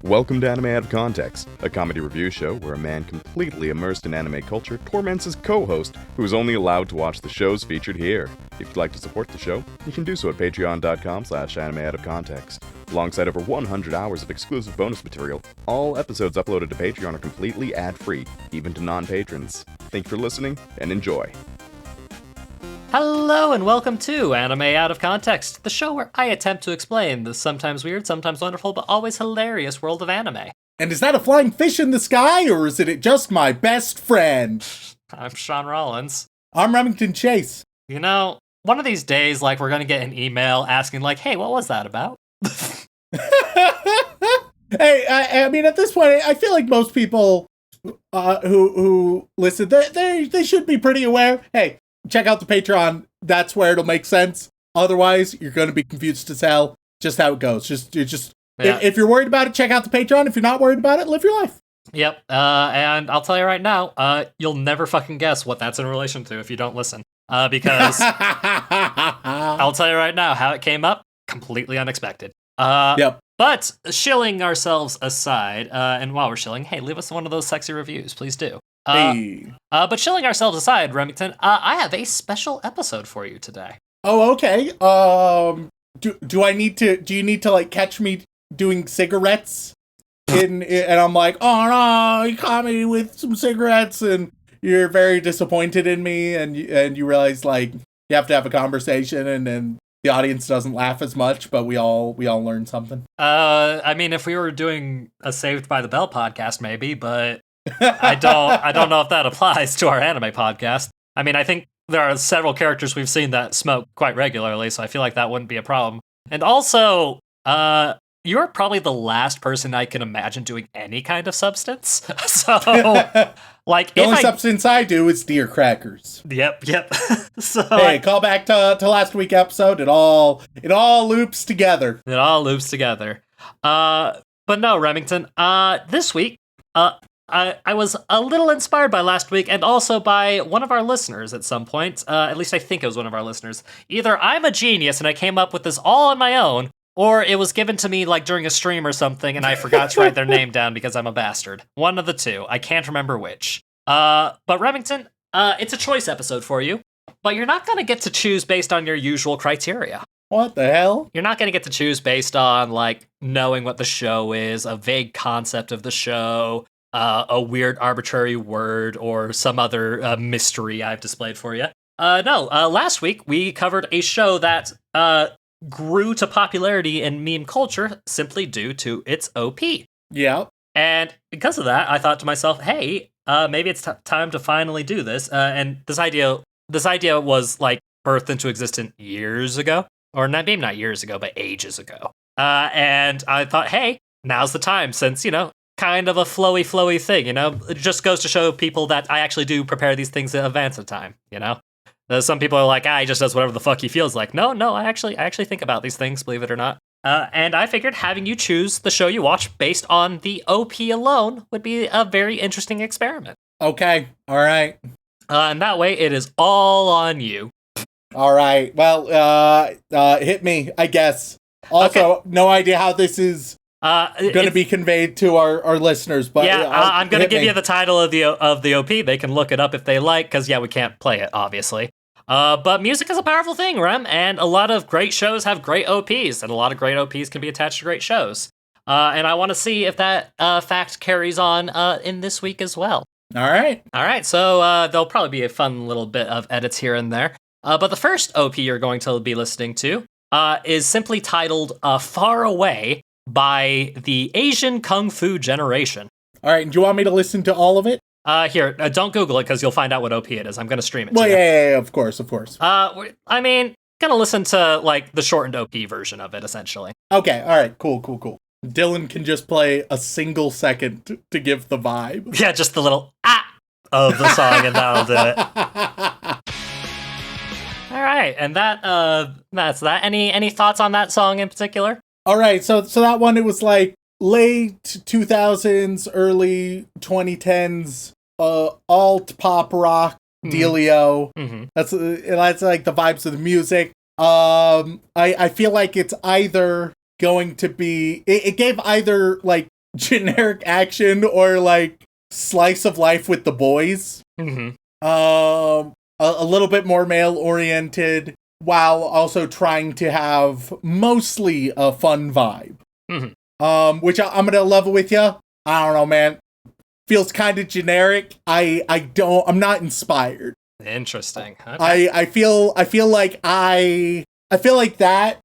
Welcome to Anime Out of Context, a comedy review show where a man completely immersed in anime culture torments his co-host, who is only allowed to watch the shows featured here. If you'd like to support the show, you can do so at patreon.com/animeoutofcontext. Alongside over 100 hours of exclusive bonus material, all episodes uploaded to Patreon are completely ad-free, even to non-patrons. Thank you for listening, and enjoy. Hello and welcome to Anime Out of Context, the show where I attempt to explain the sometimes weird, sometimes wonderful, but always hilarious world of anime. And is that a flying fish in the sky, or is it just my best friend? I'm Shaun Rollins. I'm Remington Chase. You know, one of these days, we're gonna get an email asking, hey, what was that about? Hey, I mean, at this point, I feel like most people who listen, they should be pretty aware. Hey, check out the Patreon. That's where it'll make sense. Otherwise, you're going to be confused as hell. Just how it goes. If you're worried about it, check out the Patreon. If you're not worried about it, live your life. Yep. And I'll tell you right now, you'll never fucking guess what that's in relation to if you don't listen. Because I'll tell you right now how it came up. Completely unexpected. Yep. But shilling ourselves aside, and while we're shilling, hey, leave us one of those sexy reviews, please do. But shilling ourselves aside, Remington, I have a special episode for you today. Oh, okay. Do you need to catch me doing cigarettes? And I'm like, oh no, you caught me with some cigarettes, and you're very disappointed in me, and you realize you have to have a conversation, and then the audience doesn't laugh as much, but we all learn something. I mean, if we were doing a Saved by the Bell podcast, maybe, but I don't know if that applies to our anime podcast. I mean, I think there are several characters we've seen that smoke quite regularly, so I feel like that wouldn't be a problem. And also, you're probably the last person I can imagine doing any kind of substance. So, the only substance I do is deer crackers. Yep. So, hey, call back to last week's episode. It all loops together. It all loops together. But no, Remington. This week, I was a little inspired by last week, and also by one of our listeners at some point. At least I think it was one of our listeners. Either I'm a genius and I came up with this all on my own, or it was given to me during a stream or something, and I forgot to write their name down because I'm a bastard. One of the two. I can't remember which. But Remington, it's a choice episode for you, but you're not going to get to choose based on your usual criteria. What the hell? You're not going to get to choose based on, knowing what the show is, a vague concept of the show, a weird arbitrary word, or some other mystery I've displayed for you. No, last week we covered a show that grew to popularity in meme culture simply due to its OP. Yeah. And because of that, I thought to myself, hey, maybe it's time to finally do this. And this idea was birthed into existence years ago, or maybe not years ago, but ages ago. And I thought, hey, now's the time, since, kind of a flowy thing, It just goes to show people that I actually do prepare these things in advance of time, Some people are like, he just does whatever the fuck he feels like. No, I actually think about these things, believe it or not. And I figured having you choose the show you watch based on the OP alone would be a very interesting experiment. Okay, all right. And that way, it is all on you. All right, well, hit me, I guess. Also, okay. No idea how this is going to be conveyed to our listeners, but yeah, I'm going to give you the title of the OP. They can look it up if they like, because we can't play it, obviously. But music is a powerful thing, Rem, and a lot of great shows have great OPs, and a lot of great OPs can be attached to great shows. And I want to see if that fact carries on in this week as well. All right, so there'll probably be a fun little bit of edits here and there. But the first OP you're going to be listening to is simply titled Far Away by the Asian Kung Fu Generation. All right, and do you want me to listen to all of it? Here, don't Google it, because you'll find out what OP it is. I'm going to stream it to you. Yeah, of course. I mean, going to listen to, the shortened OP version of it, essentially. Okay, all right, cool. Dylan can just play a single second to give the vibe. Yeah, just the little of the song, and that'll do it. All right, and that's that. Any thoughts on that song in particular? All right, so that one, it was late 2000s, early 2010s, alt pop rock dealio. Mm-hmm. That's the vibes of the music. I feel like it's either going to be, it gave either generic action or like slice of life with the boys. Mm-hmm. A little bit more male oriented while also trying to have mostly a fun vibe. Mm-hmm. Which I'm gonna level with you. I don't know, man. Feels kind of generic. I'm not inspired. Interesting. Okay. I feel like that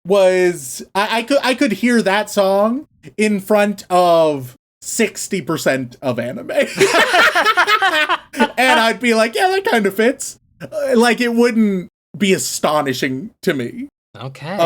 was I could hear that song in front of 60% of anime. And I'd be like, yeah, that kind of fits. Like, it wouldn't be astonishing to me. Okay.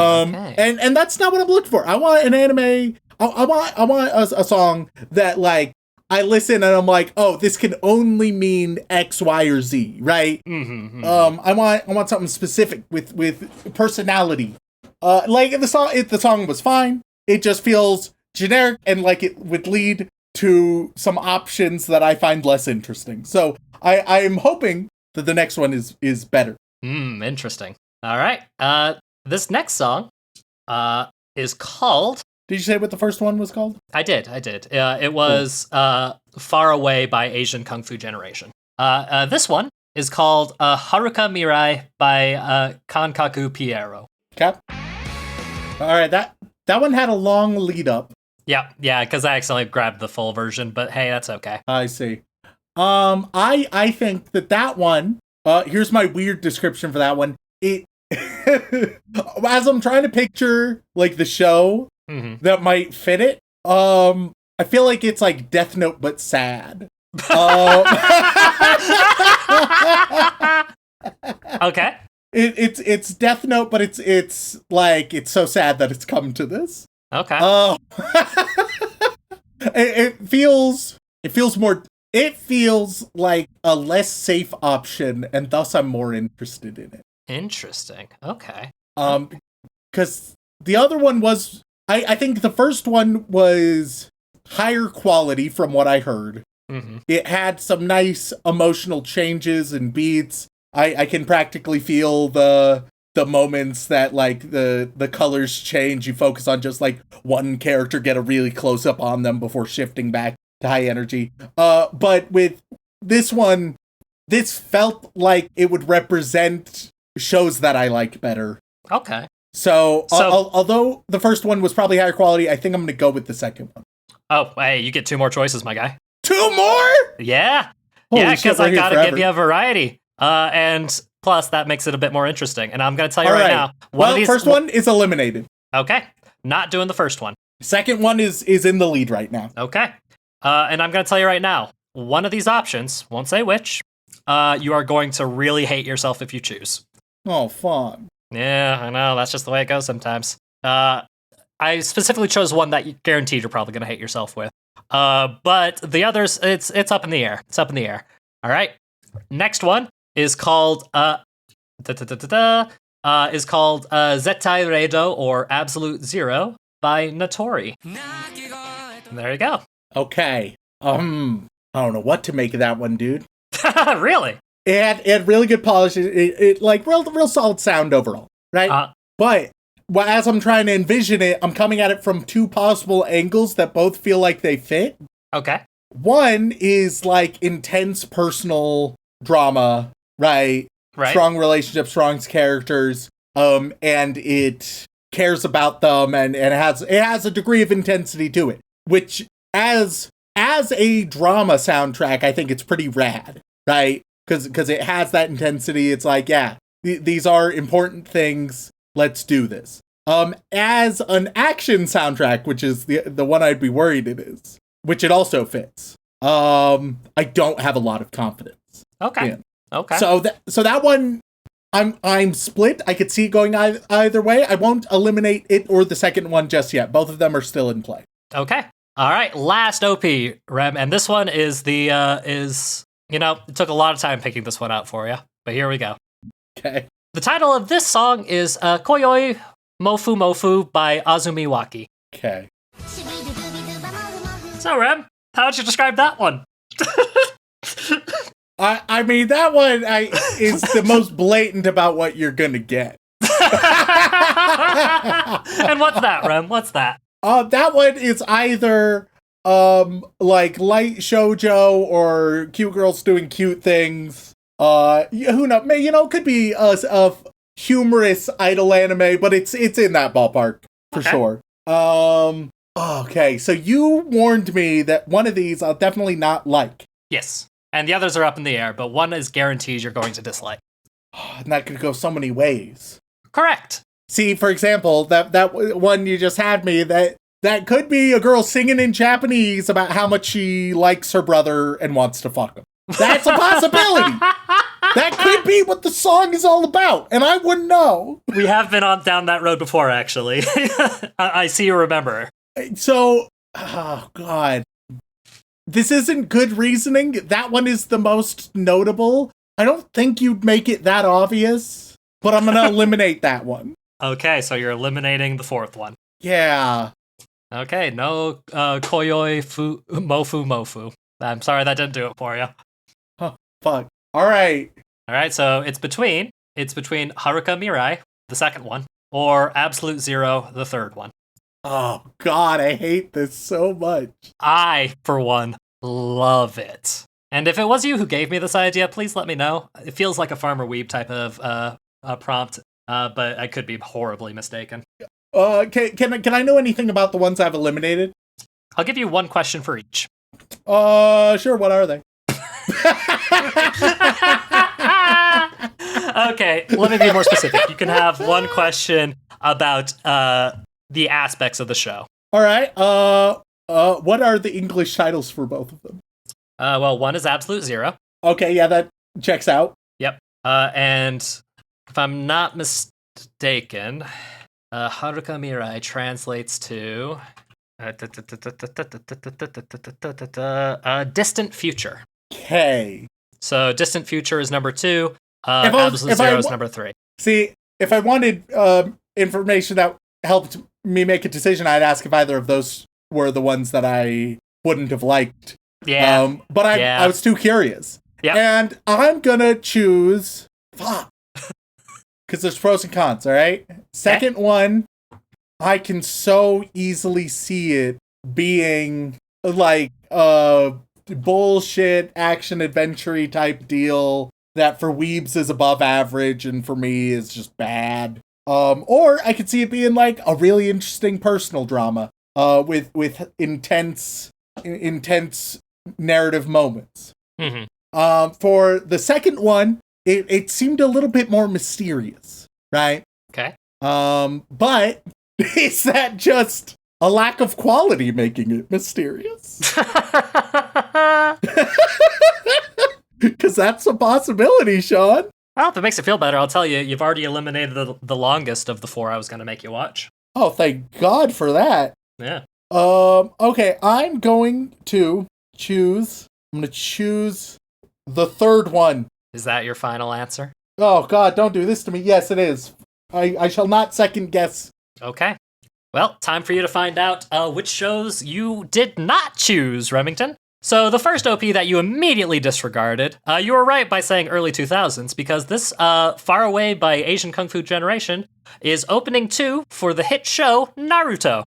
And that's not what I'm looking for. I want an anime. I want a song that, like, I listen and I'm like, oh, this can only mean X, Y, or Z, right? Mm-hmm. I want something specific with personality. Like the song was fine. It just feels generic and like it would lead to some options that I find less interesting. So I'm hoping that the next one is better. Interesting. All right. This next song is called... Did you say what the first one was called? I did. It was Far Away by Asian Kung Fu Generation. This one is called Haruka Mirai by Kankaku Piero. Cap. All right, that one had a long lead up. Yeah, because I accidentally grabbed the full version, but hey, that's okay. I see. I think that one, here's my weird description for that one. It as I'm trying to picture like the show that might fit it, I feel like it's like Death Note but sad. Okay. It's Death Note, but it's like it's so sad that it's come to this. Okay. It feels like a less safe option, and thus I'm more interested in it. Interesting. Okay. Because the other one was, I think the first one was higher quality from what I heard. Mm-hmm. It had some nice emotional changes and beats. I can practically feel the moments that like the colors change. You focus on just like one character, get a really close up on them before shifting back to high energy. But with this one, this felt like it would represent shows that I like better. Okay. So although the first one was probably higher quality, I think I'm going to go with the second one. Oh, hey, you get 2 more choices, my guy. 2 more? Yeah. Holy yeah, shit, because we're I here gotta forever. give you a variety. And plus, that makes it a bit more interesting. And I'm gonna tell you right now. First one is eliminated. Okay. Not doing the first one. Second one is in the lead right now. Okay. And I'm gonna tell you right now. One of these options, won't say which, you are going to really hate yourself if you choose. Oh, fun. Yeah, I know. That's just the way it goes sometimes. I specifically chose one that you guaranteed you're probably gonna hate yourself with. But the others, it's up in the air. It's up in the air. All right. Next one is called Zettai Redo or Absolute Zero by Natori. There you go. Okay. I don't know what to make of that one, dude. Really? It had really good polish. It like real solid sound overall, right? But as I'm trying to envision it, I'm coming at it from 2 possible angles that both feel like they fit. Okay. One is like intense personal drama, right? Strong relationships, strong characters, and it cares about them and it has a degree of intensity to it, which as a drama soundtrack, I think it's pretty rad, right? Because it has that intensity. It's like, yeah, these are important things. Let's do this. As an action soundtrack, which is the one I'd be worried it is, which it also fits. I don't have a lot of confidence. Okay. In. Okay. So that one, I'm split. I could see it going either way. I won't eliminate it or the second one just yet. Both of them are still in play. Okay. All right. Last OP, Rem, and this one is it took a lot of time picking this one out for you, but here we go. Okay. The title of this song is Koyoi Mofu Mofu by Azumi Waki. Okay. So, Rem, how would you describe that one? I mean, that one is the most blatant about what you're gonna get. And what's that, Rem? What's that? That one is either like light shoujo or cute girls doing cute things. Who knows? It could be a humorous idol anime, but it's in that ballpark for sure. Okay, so you warned me that one of these I'll definitely not like. Yes, and the others are up in the air, but one is guaranteed you're going to dislike. And that could go so many ways. Correct. See, for example, that one you just had me, that could be a girl singing in Japanese about how much she likes her brother and wants to fuck him. That's a possibility. That could be what the song is all about, and I wouldn't know. We have been down that road before, actually. I see you remember. So, oh god. This isn't good reasoning. That one is the most notable. I don't think you'd make it that obvious, but I'm gonna eliminate that one. Okay, so you're eliminating the fourth one. Yeah. Okay, no koyoi mofu. I'm sorry that didn't do it for you. Huh, fuck. Alright, so it's between Haruka Mirai, the second one, or Absolute Zero, the third one. Oh god, I hate this so much. I, for one, love it. And if it was you who gave me this idea, please let me know. It feels like a Farmer Weeb type of prompt, but I could be horribly mistaken. Can I know anything about the ones I've eliminated? I'll give you one question for each. Sure, what are they? Okay, let me be more specific. You can have one question about the aspects of the show. All right. What are the English titles for both of them? Well, one is Absolute Zero. Okay, yeah, that checks out. Yep. And if I'm not mistaken, Haruka Mirai translates to Distant Future. Okay. So Distant Future is number 2. Absolute Zero is number 3. See, if I wanted information that helped me make a decision, I'd ask if either of those were the ones that I wouldn't have liked. Yeah. But I was too curious. Yeah. And I'm gonna choose... Fuck. Because there's pros and cons, alright? Second one, I can so easily see it being like a bullshit action adventure type deal that for weebs is above average and for me is just bad. Or I could see it being like a really interesting personal drama with intense narrative moments. Mm-hmm. For the second one, it seemed a little bit more mysterious, right? Okay. But is that just a lack of quality making it mysterious? Because that's a possibility, Shaun. Well, if it makes it feel better, I'll tell you, you've already eliminated the longest of the 4 I was going to make you watch. Oh, thank God for that. Yeah. Okay, I'm going to choose the third one. Is that your final answer? Oh, God, don't do this to me. Yes, it is. I shall not second guess. Okay. Well, time for you to find out which shows you did not choose, Remington. So the first OP that you immediately disregarded, you were right by saying early 2000s, because this Far Away by Asian Kung Fu Generation is opening 2 for the hit show Naruto.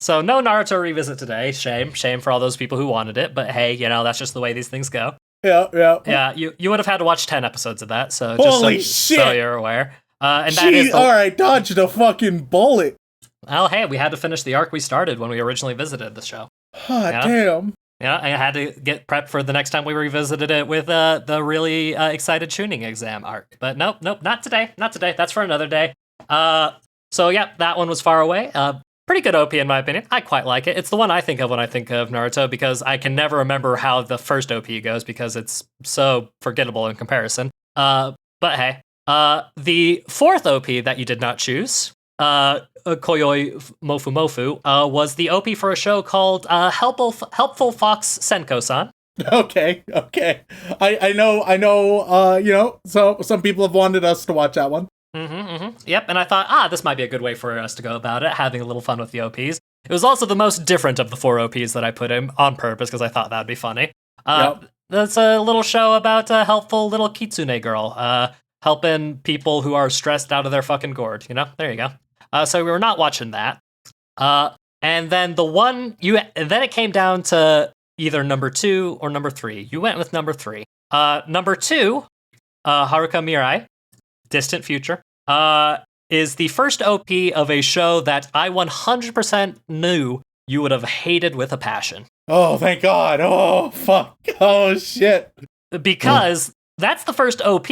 So no Naruto revisit today. Shame for all those people who wanted it, but hey, that's just the way these things go. Yeah. You would have had to watch 10 episodes of that, so Holy just shit. so you're aware. And that is alright, dodged a fucking bullet. Well, hey, we had to finish the arc we started when we originally visited the show. Damn. Yeah, I had to get prepped for the next time we revisited it with the really excited tuning exam arc. But nope, not today. That's for another day. So yeah, that one was Far Away. Pretty good OP in my opinion. I quite like it. It's the one I think of when I think of Naruto because I can never remember how the first OP goes because it's so forgettable in comparison. But hey, the fourth OP that you did not choose, Koyoi Mofu, was the OP for a show called Helpful Fox Senko-san. Okay. I know, so some people have wanted us to watch that one. Yep, and I thought, this might be a good way for us to go about it, having a little fun with the OPs. It was also the most different of the 4 OPs that I put in on purpose because I thought that'd be funny. That's a little show about a helpful little kitsune girl, helping people who are stressed out of their fucking gourd, There you go. So we were not watching that. And then and then it came down to either number 2 or number 3. You went with number 3. Number 2, Haruka Mirai, Distant Future, is the first OP of a show that I 100% knew you would have hated with a passion. Oh, thank God. Oh, fuck. Oh, shit. Because that's the first OP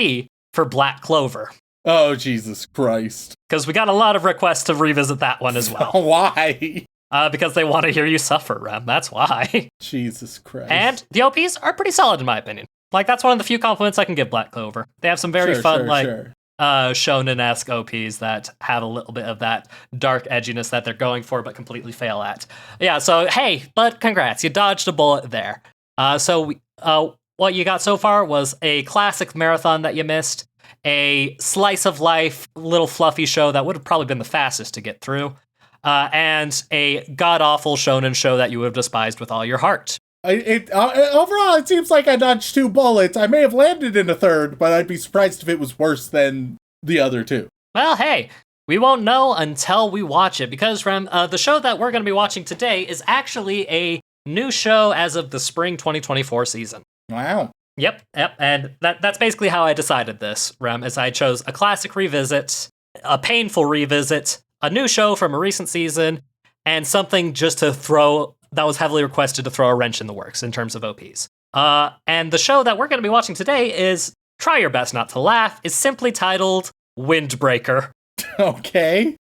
for Black Clover. Oh, Jesus Christ. Because we got a lot of requests to revisit that one as well. Why? Because they want to hear you suffer, Rem. That's why. Jesus Christ. And the OPs are pretty solid in my opinion. Like, that's one of the few compliments I can give Black Clover. They have some very fun, shonen-esque OPs that have a little bit of that dark edginess that they're going for but completely fail at. Yeah, so, hey, but congrats. You dodged a bullet there. What you got so far was a classic marathon that you missed, a slice of life, little fluffy show that would have probably been the fastest to get through, and a god-awful shonen show that you would have despised with all your heart. Overall, it seems like I dodged 2 bullets. I may have landed in a third, but I'd be surprised if it was worse than the other 2. Well, hey, we won't know until we watch it, because, Rem, the show that we're going to be watching today is actually a new show as of the spring 2024 season. Wow. Yep, and that's basically how I decided this, Rem, is I chose a classic revisit, a painful revisit, a new show from a recent season, and something just to throw that was heavily requested to throw a wrench in the works in terms of OPs. And the show that we're going to be watching today is, try your best not to laugh, is simply titled Windbreaker. Okay.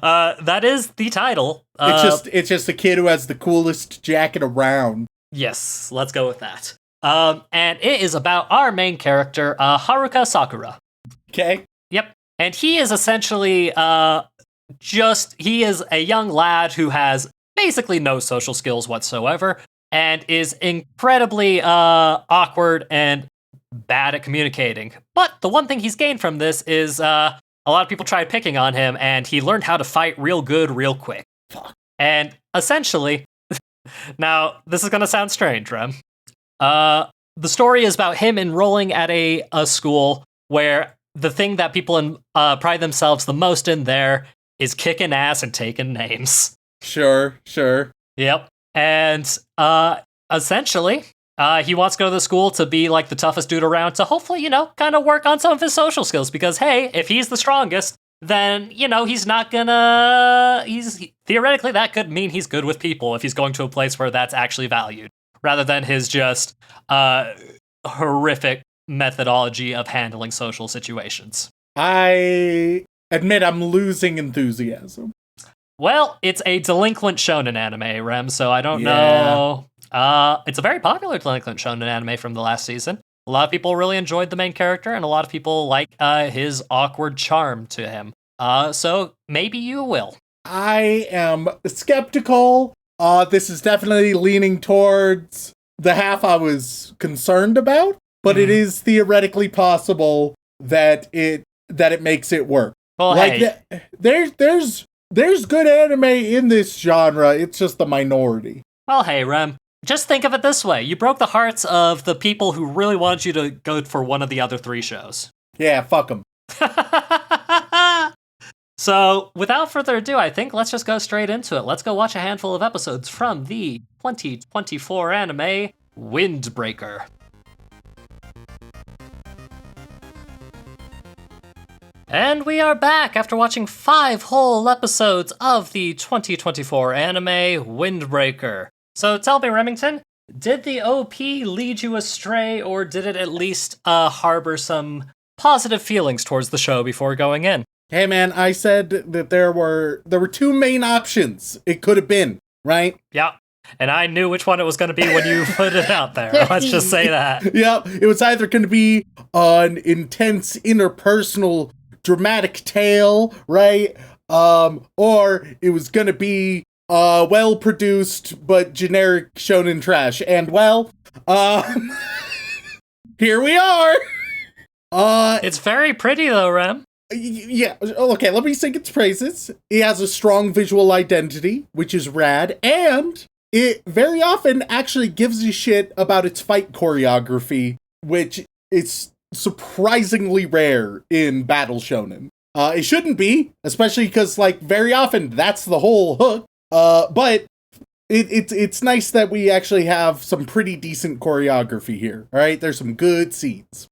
That is the title. It's just a kid who has the coolest jacket around. Yes, let's go with that. And it is about our main character, Haruka Sakura. Okay. Yep. And he is essentially he is a young lad who has basically no social skills whatsoever and is incredibly awkward and bad at communicating. But the one thing he's gained from this is a lot of people tried picking on him, and he learned how to fight real good real quick. And essentially, now this is going to sound strange, Rem. The story is about him enrolling at a school where the thing that people pride themselves the most in there is kicking ass and taking names. Sure. Yep. And essentially, he wants to go to the school to be like the toughest dude around to hopefully, kind of work on some of his social skills because, hey, if he's the strongest, then, he's not gonna, theoretically that could mean he's good with people if he's going to a place where that's actually valued rather than his just horrific methodology of handling social situations. I admit I'm losing enthusiasm. Well, it's a delinquent shonen anime, Rem, so I don't know. It's a very popular delinquent shonen anime from the last season. A lot of people really enjoyed the main character, and a lot of people like his awkward charm to him. So maybe you will. I am skeptical. This is definitely leaning towards the half I was concerned about, but it is theoretically possible that it makes it work. Well, hey. There's good anime in this genre. It's just the minority. Well, hey, Rem. Just think of it this way. You broke the hearts of the people who really wanted you to go for one of the other 3 shows. Yeah, fuck them. So, without further ado, I think let's just go straight into it. Let's go watch a handful of episodes from the 2024 anime Windbreaker. And we are back after watching 5 whole episodes of the 2024 anime Windbreaker. So tell me, Remington, did the OP lead you astray, or did it at least harbor some positive feelings towards the show before going in? Hey man, I said that there were 2 main options it could have been, right? Yeah, and I knew which one it was going to be when you put it out there. Let's just say that. Yep, it was either going to be an intense interpersonal dramatic tale, right? Or it was going to be well-produced but generic shonen trash. And, well, here we are! It's very pretty, though, Rem. Yeah, okay, let me sing its praises. It has a strong visual identity, which is rad, and it very often actually gives a shit about its fight choreography, which is surprisingly rare in battle shonen. It shouldn't be, especially because, like, very often that's the whole hook. But it's nice that we actually have some pretty decent choreography here. All right, there's some good scenes.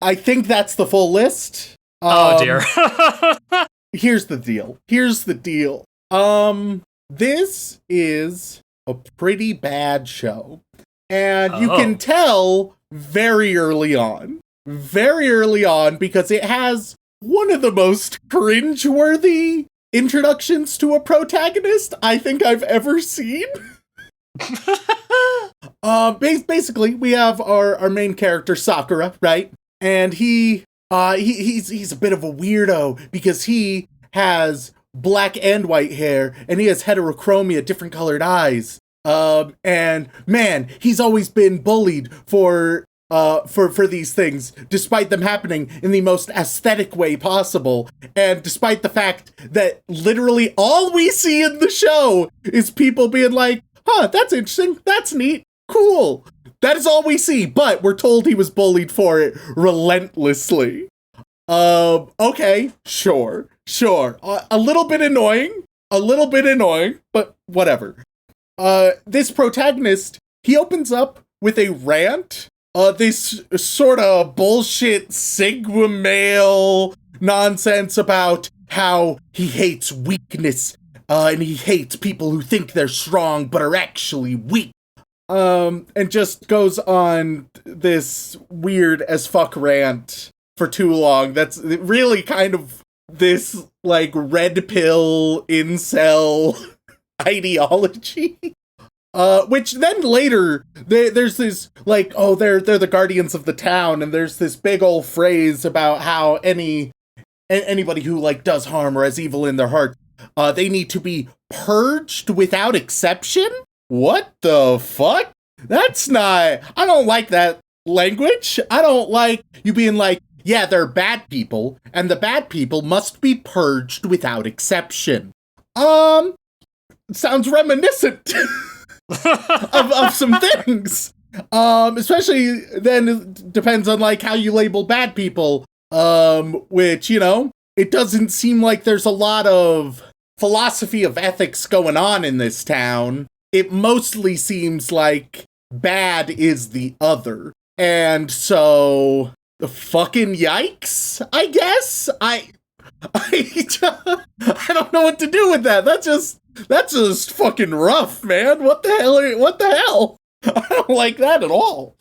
I think that's the full list. Oh dear. Here's the deal. This is a pretty bad show, and you can tell very early on, because it has one of the most cringeworthy introductions to a protagonist I think I've ever seen. Basically, we have our main character, Sakura, right? And he's a bit of a weirdo because he has black and white hair, and he has heterochromia, different colored eyes. And man, he's always been bullied for these things, despite them happening in the most aesthetic way possible, and despite the fact that literally all we see in the show is people being like, huh, that's interesting, that's neat, cool. That is all we see, but we're told he was bullied for it relentlessly. Okay, sure. A little bit annoying, but whatever. This protagonist, he opens up with a rant, this sort of bullshit Sigma male nonsense about how he hates weakness, and he hates people who think they're strong but are actually weak. And just goes on this weird as fuck rant for too long. That's really kind of this, like, red pill incel ideology. Which then later, there's this, like, oh, they're the guardians of the town, and there's this big old phrase about how anybody who, like, does harm or has evil in their heart, they need to be purged without exception? What the fuck? That's not... I don't like that language. I don't like you being like, yeah, they're bad people, and the bad people must be purged without exception. Sounds reminiscent of some things. Especially then it depends on, like, how you label bad people. Which, you know, it doesn't seem like there's a lot of philosophy of ethics going on in this town. It mostly seems like bad is the other. And so, fucking yikes, I guess? I don't know what to do with that. That's just fucking rough, man. What the hell? I don't like that at all.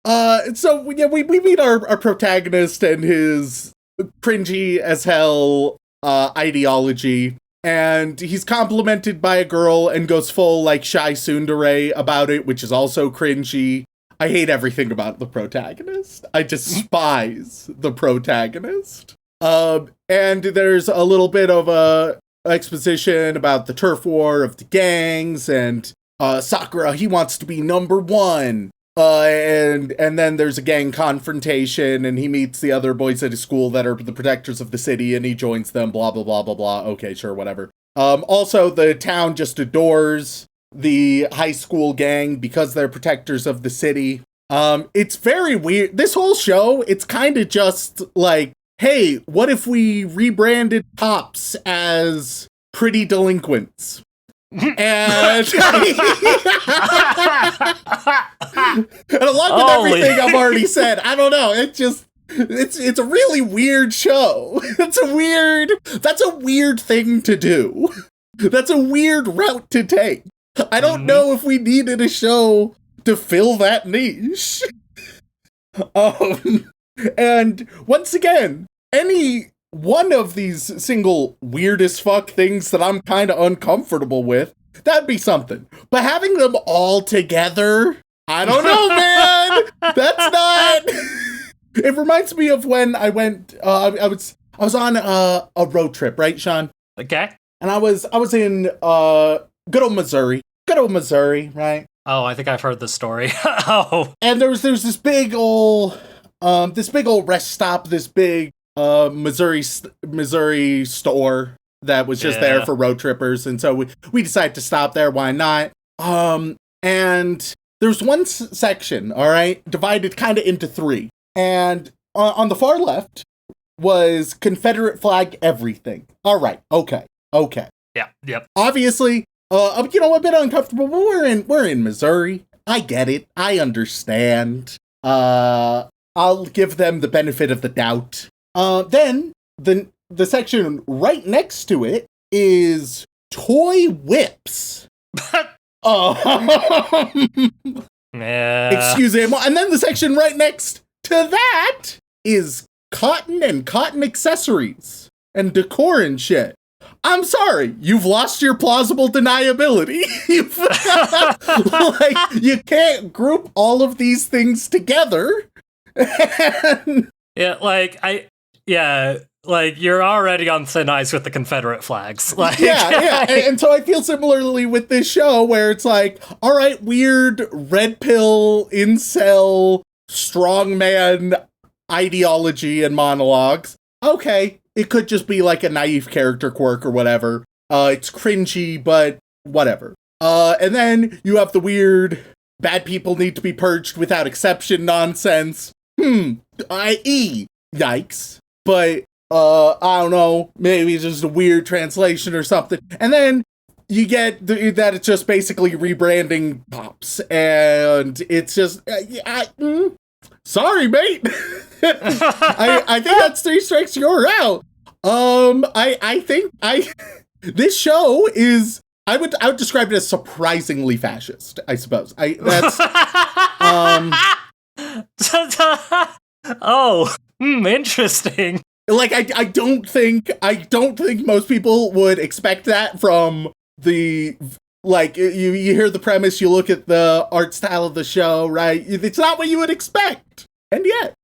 So, yeah, we meet our protagonist and his cringy as hell ideology. And he's complimented by a girl and goes full, like, shy tsundere about it, which is also cringy. I hate everything about the protagonist. I despise the protagonist. And there's a little bit of a exposition about the turf war of the gangs, and Sakura, he wants to be number one. And then there's a gang confrontation, and he meets the other boys at his school that are the protectors of the city, and he joins them, blah, blah, blah, blah, blah. Okay, sure, whatever. Also, the town just adores the high school gang because they're protectors of the city. It's very weird. This whole show, it's kind of just like, hey, what if we rebranded cops as pretty delinquents? And along with everything I've already said, I don't know, it's a really weird show. That's a weird thing to do. That's a weird route to take. I don't know if we needed a show to fill that niche. And once again, any one of these single weird as fuck things that I'm kind of uncomfortable with, that'd be something. But having them all together, I don't know, man. That's not. It reminds me of when I went. I was on a road trip, right, Shaun? Okay. And I was in good old Missouri. Good old Missouri, right? Oh, I think I've heard the story. Oh. And there's this big old rest stop, this big Missouri store that was just there for road trippers, and so we decided to stop there. Why not? And there's one section, all right, divided kind of into three, and on the far left was Confederate flag everything. All right, okay. Yeah, yep. Obviously, a bit uncomfortable, but we're in Missouri. I get it. I understand. I'll give them the benefit of the doubt. Then the section right next to it is toy whips. Excuse me. And then the section right next to that is cotton and cotton accessories and decor and shit. I'm sorry, you've lost your plausible deniability. Like, you can't group all of these things together. Like you're already on thin ice with the Confederate flags. Like, and so I feel similarly with this show where it's like, all right, weird red pill, incel, strongman ideology and monologues. Okay, it could just be like a naive character quirk or whatever. It's cringy, but whatever. And then you have the weird bad people need to be purged without exception nonsense. I.e. Yikes. But I don't know, maybe it's just a weird translation or something. And then you get that it's just basically rebranding Pops, and it's just, sorry, mate. I think that's 3 strikes, you're out. I think this show is, I would describe it as surprisingly fascist, I suppose. Interesting. Like, I don't think most people would expect that from the, like, you hear the premise, you look at the art style of the show, right? It's not what you would expect. And yet.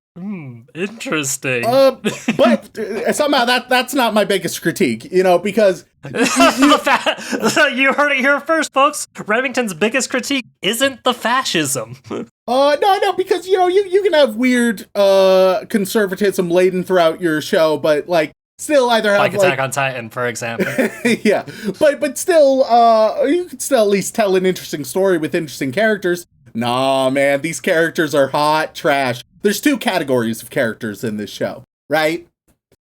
Interesting. But somehow that's not my biggest critique, because you heard it here first, folks. Remington's biggest critique isn't the fascism. No, because you can have weird conservatism laden throughout your show, but like still either have like Attack on Titan, for example. Yeah, but still, you can still at least tell an interesting story with interesting characters. Nah, man, these characters are hot trash. There's 2 categories of characters in this show, right?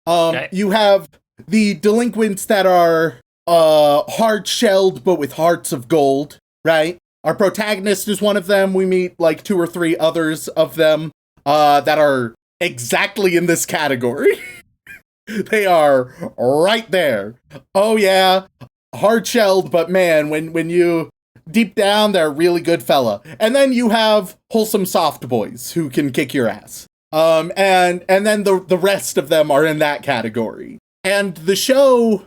Okay. You have the delinquents that are hard-shelled but with hearts of gold, right? Our protagonist is one of them. We meet like 2 or 3 others of them that are exactly in this category. They are right there. Oh yeah, hard-shelled, but man, when you deep down, they're a really good fella. And then you have wholesome soft boys who can kick your ass. And then the rest of them are in that category. And the show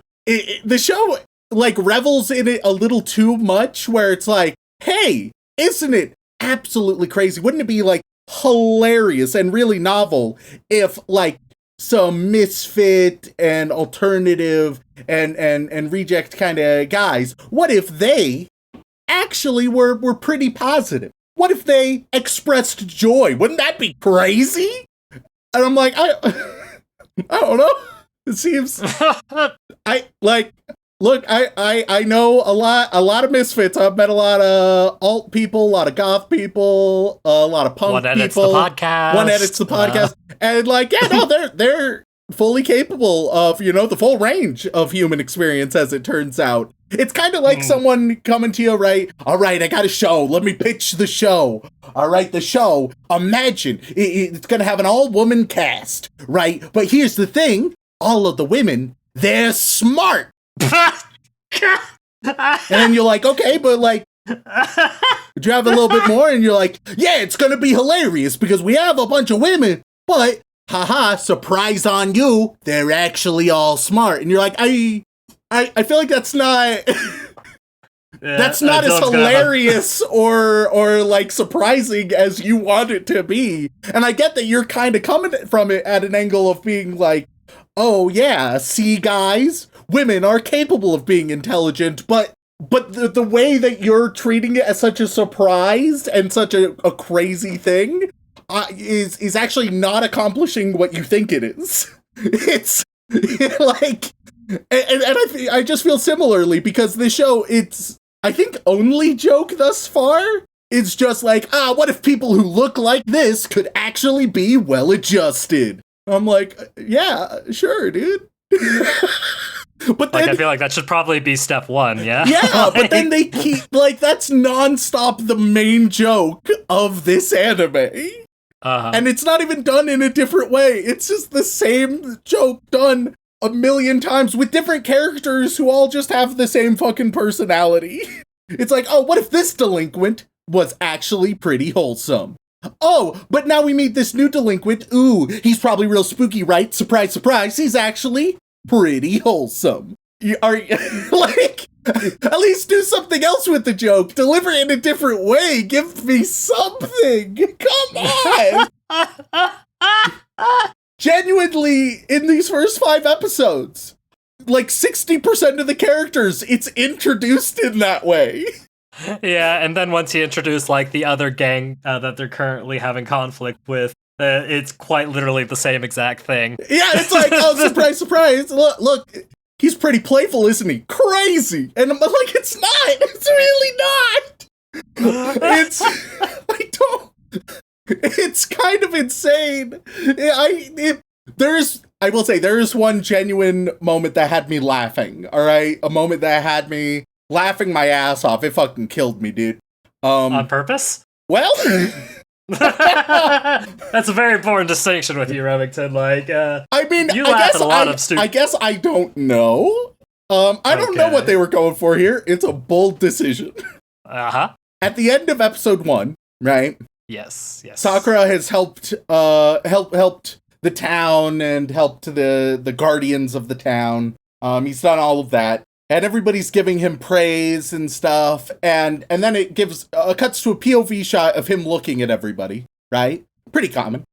like revels in it a little too much, where it's like, hey, isn't it absolutely crazy? Wouldn't it be like hilarious and really novel if like some misfit and alternative and reject kind of guys, what if they actually were pretty positive? What if they expressed joy? Wouldn't that be crazy? And I'm like, I don't know. It seems look, I know a lot of misfits. I've met a lot of alt people, a lot of goth people, a lot of punk people. One edits the podcast. And like, yeah, no, they're fully capable of, the full range of human experience, as it turns out. It's kind of like someone coming to you, right? All right, I got a show. Let me pitch the show. All right, the show. Imagine it's going to have an all-woman cast, right? But here's the thing. All of the women, they're smart. And then you're like, okay, but like, would you have a little bit more? And you're like, yeah, it's going to be hilarious because we have a bunch of women, but haha, surprise on you, they're actually all smart. And you're like, I feel like that's not that's not as hilarious or like surprising as you want it to be. And I get that you're kind of coming from it at an angle of being like, oh yeah, see guys, women are capable of being intelligent, but the way that you're treating it as such a surprise and such a crazy thing is actually not accomplishing what you think it is. It's like, and I just feel similarly because the show, it's, I think, only joke thus far. It's just like, what if people who look like this could actually be well-adjusted? I'm like, yeah, sure, dude. But then, I feel like that should probably be step one, yeah? yeah, but then they keep, that's nonstop the main joke of this anime. And it's not even done in a different way. It's just the same joke done a million times with different characters who all just have the same fucking personality. It's like, oh, what if this delinquent was actually pretty wholesome? Oh, but now we meet this new delinquent. Ooh, he's probably real spooky, right? Surprise, surprise. He's actually pretty wholesome. At least do something else with the joke. Deliver it in a different way. Give me something. Come on. Genuinely, in these first 5 episodes, 60% of the characters, it's introduced in that way. Yeah, and then once you introduce, the other gang that they're currently having conflict with, it's quite literally the same exact thing. Yeah, it's like, oh, surprise, surprise. Look, he's pretty playful, isn't he? Crazy. And I'm like, it's not. It's really not. It's kind of insane. I will say, there is one genuine moment that had me laughing, all right? A moment that had me laughing my ass off. It fucking killed me, dude. On purpose? Well... That's a very important distinction with you, Remington. You laugh at a lot of stupid... I guess I don't know. I don't know what they were going for here. It's a bold decision. Uh-huh. At the end of episode 1, right? Yes. Sakura has helped the town and helped the guardians of the town. He's done all of that. And everybody's giving him praise and stuff. And then it cuts to a POV shot of him looking at everybody, right? Pretty common,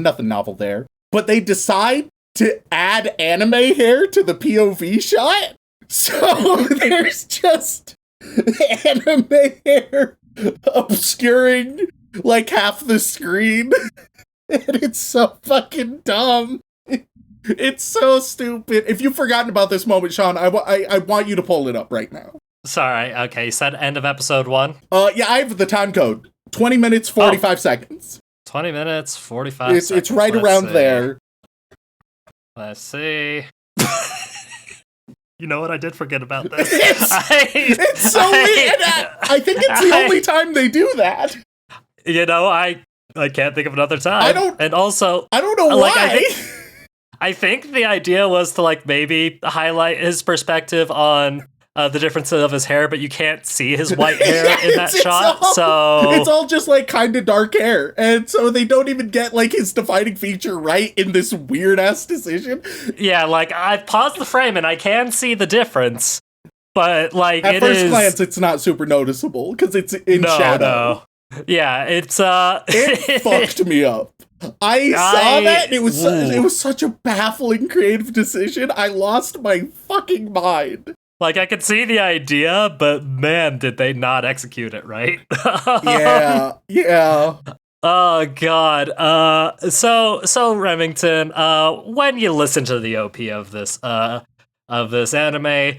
nothing novel there. But they decide to add anime hair to the POV shot. So there's just anime hair obscuring half the screen. And it's so fucking dumb. It's so stupid. If you've forgotten about this moment, Shaun, I want you to pull it up right now. Sorry, okay, you said end of episode 1? Yeah, I have the time code. 20 minutes, 45 seconds. 20 minutes, 45 seconds. It's right around there. Let's see. You know what? I did forget about this. It's so weird. I think it's the only time they do that. I can't think of another time. I don't know why. I think the idea was to maybe highlight his perspective on the differences of his hair, but you can't see his white hair in that shot. So it's all just kind of dark hair, and so they don't even get his defining feature right in this weird ass decision. Yeah, I've paused the frame and I can see the difference, but at first glance, it's not super noticeable because it's in shadow. No. Yeah, it's it fucked me up. I saw that, and it was such a baffling creative decision. I lost my fucking mind. I could see the idea, but man, did they not execute it right. Yeah. Oh God. So Remington, when you listen to the OP of this anime,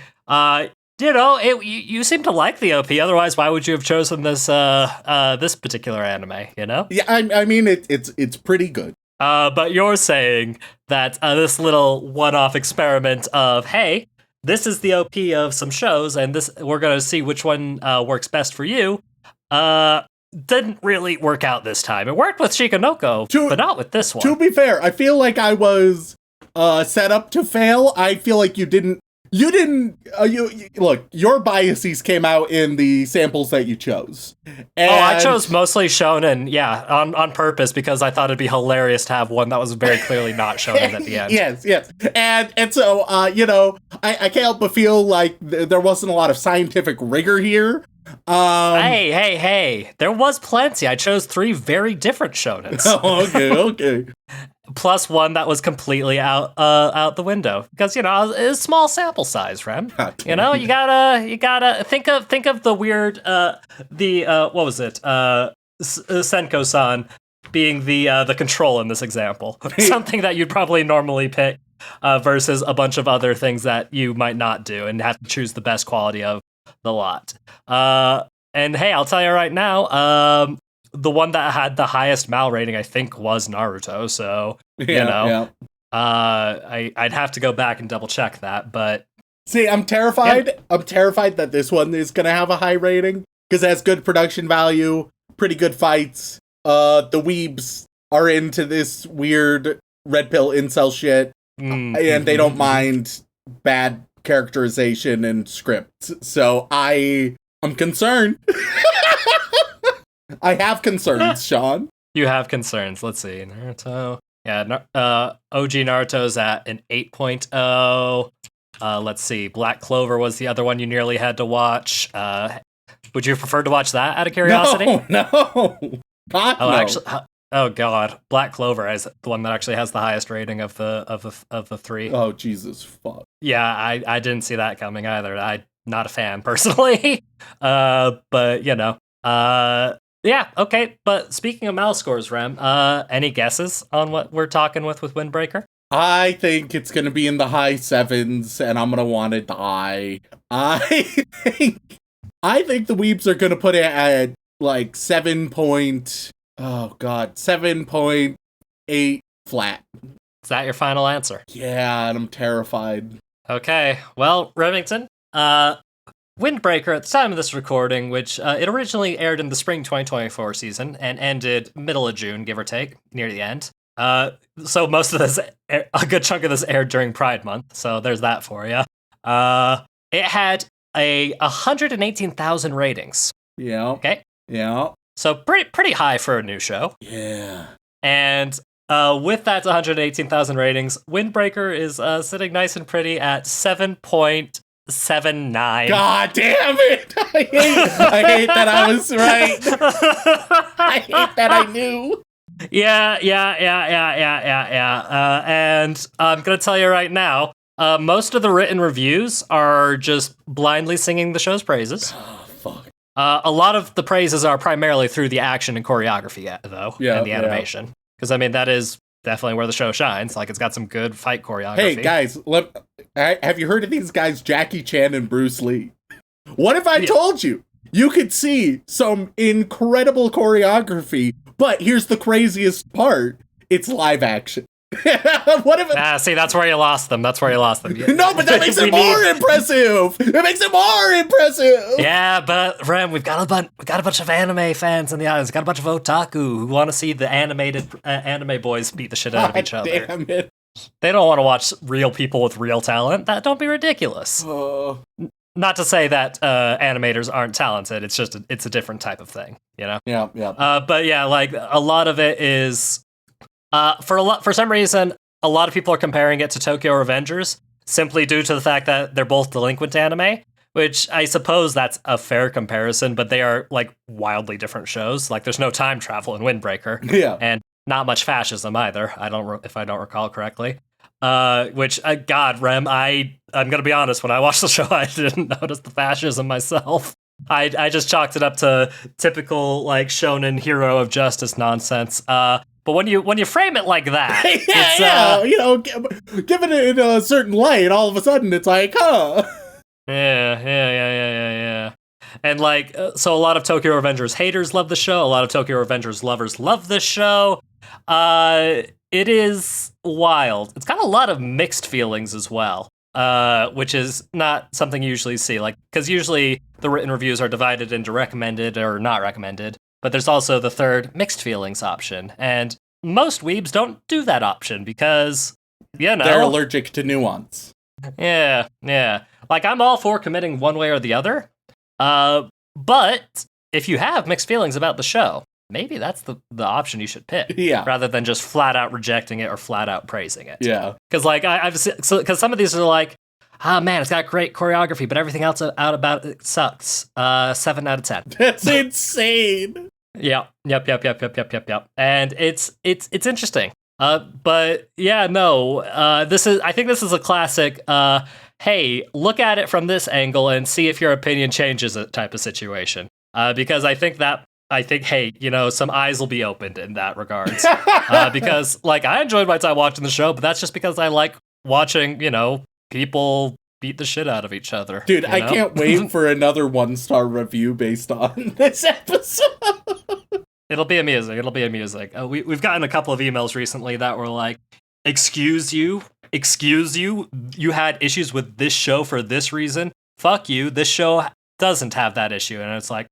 you seem to like the OP. Otherwise, why would you have chosen this this particular anime? Yeah, I mean it's pretty good. But you're saying that this little one-off experiment of, hey, this is the OP of some shows, and we're gonna see which one works best for you. Didn't really work out this time. It worked with Shikanoko, but not with this one. To be fair, I feel like I was set up to fail. I feel like you didn't. Look, your biases came out in the samples that you chose. And I chose mostly shonen, on purpose, because I thought it'd be hilarious to have one that was very clearly not shonen at the end. Yes. And so, I can't help but feel like there wasn't a lot of scientific rigor here. Hey, there was plenty. I chose 3 very different shonens. Oh, okay. Plus one that was completely out the window, because it's a small sample size, Rem. You gotta think of the weird what was it? Senko-san being the control in this example. Something that you'd probably normally pick versus a bunch of other things that you might not do and have to choose the best quality of the lot. And hey, I'll tell you right now, the one that had the highest Mal rating, I think, was Naruto. So I'd have to go back and double check that. But see, I'm terrified. I'm terrified that this one is gonna have a high rating because it has good production value, pretty good fights. The weebs are into this weird red pill incel shit, and they don't mind bad characterization and scripts. So I'm concerned. I have concerns, Shaun. You have concerns. Let's see. Naruto. Yeah, OG Naruto's at an 8.0. Let's see. Black Clover was the other one you nearly had to watch. Would you prefer to watch that out of curiosity? No. God, no. Actually, oh god, Black Clover is the one that actually has the highest rating of the three. Oh Jesus, fuck. Yeah, I didn't see that coming either. I'm not a fan personally. But yeah, okay. But speaking of mouse scores, Rem, any guesses on what we're talking with Windbreaker? I think it's gonna be in the high 7s, and I'm gonna want to die. I think the weebs are gonna put it at like 7.8 flat. Is that your final answer? Yeah, and I'm terrified. Okay, well, Remington, Windbreaker, at the time of this recording, which it originally aired in the spring 2024 season and ended middle of June, give or take, near the end. So most of this, a good chunk of this aired during Pride Month, so there's that for you. It had 118,000 ratings. Yeah. Okay. Yeah. So pretty high for a new show. Yeah. And with that 118,000 ratings, Windbreaker is sitting nice and pretty at 7.79. God damn it! I hate that I was right. I hate that I knew. Yeah. And I'm gonna tell you right now, most of the written reviews are just blindly singing the show's praises. Oh, fuck. A lot of the praises are primarily through the action and choreography, though, and the animation. Because, I mean, that is definitely where the show shines. Like, it's got some good fight choreography. Hey, guys, have you heard of these guys, Jackie Chan and Bruce Lee? What if I told you could see some incredible choreography, but here's the craziest part, it's live action. What if see, that's where you lost them. No, but that makes it more impressive. It makes it more impressive. Yeah, but Rem, we've got a bunch of anime fans in the audience. We've got a bunch of otaku who want to see the animated anime boys beat the shit out of each other. Damn it. They don't want to watch real people with real talent. Don't be ridiculous. Not to say that animators aren't talented. It's just it's a different type of thing, you know. Yeah. But yeah, like a lot of it is. For some reason, a lot of people are comparing it to Tokyo Revengers simply due to the fact that they're both delinquent anime, which I suppose that's a fair comparison, but they are like wildly different shows. Like there's no time travel in Windbreaker, and not much fascism either. If I don't recall correctly. Which God, Rem, I'm gonna be honest. When I watched the show, I didn't notice the fascism myself. I just chalked it up to typical like shonen hero of justice nonsense. But when you frame it like that, give it in a certain light, all of a sudden it's like, huh? Yeah. And like, so a lot of Tokyo Revengers haters love the show. A lot of Tokyo Revengers lovers love this show. It is wild. It's got a lot of mixed feelings as well, which is not something you usually see. Like, because usually the written reviews are divided into recommended or not recommended. But there's also the third mixed feelings option. And most weebs don't do that option because, they're allergic to nuance. Yeah. Like, I'm all for committing one way or the other. But if you have mixed feelings about the show, maybe that's the option you should pick. Yeah. Rather than just flat out rejecting it or flat out praising it. Yeah. Because, like, because some of these are like, man, it's got great choreography, but everything else out about it sucks. 7 out of 10. That's insane. Yep. And it's interesting. But yeah, no. I think this is a classic. Hey, look at it from this angle and see if your opinion changes it type of situation. Because I think hey, some eyes will be opened in that regards. Because like I enjoyed my time watching the show, but that's just because I like watching, people beat the shit out of each other. Dude, I can't wait for another 1-star review based on this episode. It'll be amusing. It'll be amusing. We've gotten a couple of emails recently that were like, excuse you, you had issues with this show for this reason. Fuck you, this show doesn't have that issue. And it's like,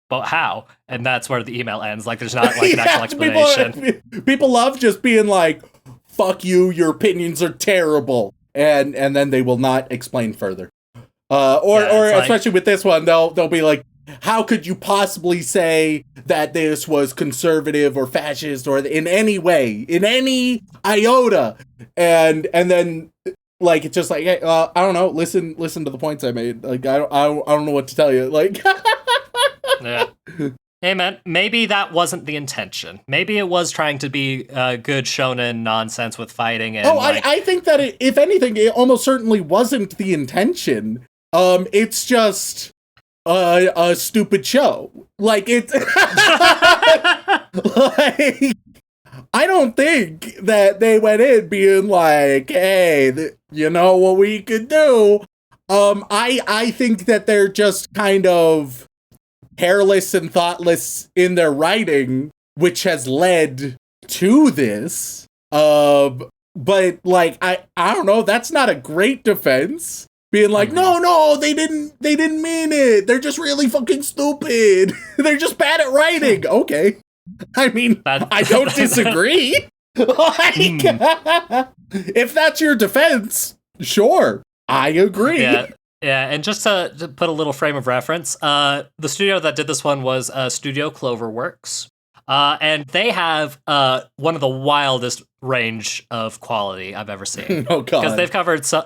but how? And that's where the email ends. Like, there's not like an actual explanation. People love just being like, fuck you, your opinions are terrible. And then they will not explain further. Or especially with this one, they'll be like, how could you possibly say that this was conservative or fascist or in any way, in any iota? And then like it's just like, hey, I don't know. Listen to the points I made. Like I don't know what to tell you. Like, yeah. Hey man, maybe that wasn't the intention. Maybe it was trying to be good shonen nonsense with fighting. And I think that if anything, it almost certainly wasn't the intention. It's just a stupid show. Like it's like I don't think that they went in being like, hey, you know what we could do. I think that they're just kind of careless and thoughtless in their writing, which has led to this. But like I don't know, that's not a great defense. Being like, no, they didn't mean it. They're just really fucking stupid. They're just bad at writing. Okay. I mean, I don't disagree. Like, if that's your defense, sure. I agree. Yeah, and just to put a little frame of reference, the studio that did this one was Studio Clover Works. And they have one of the wildest range of quality I've ever seen. Oh god! Because they've covered some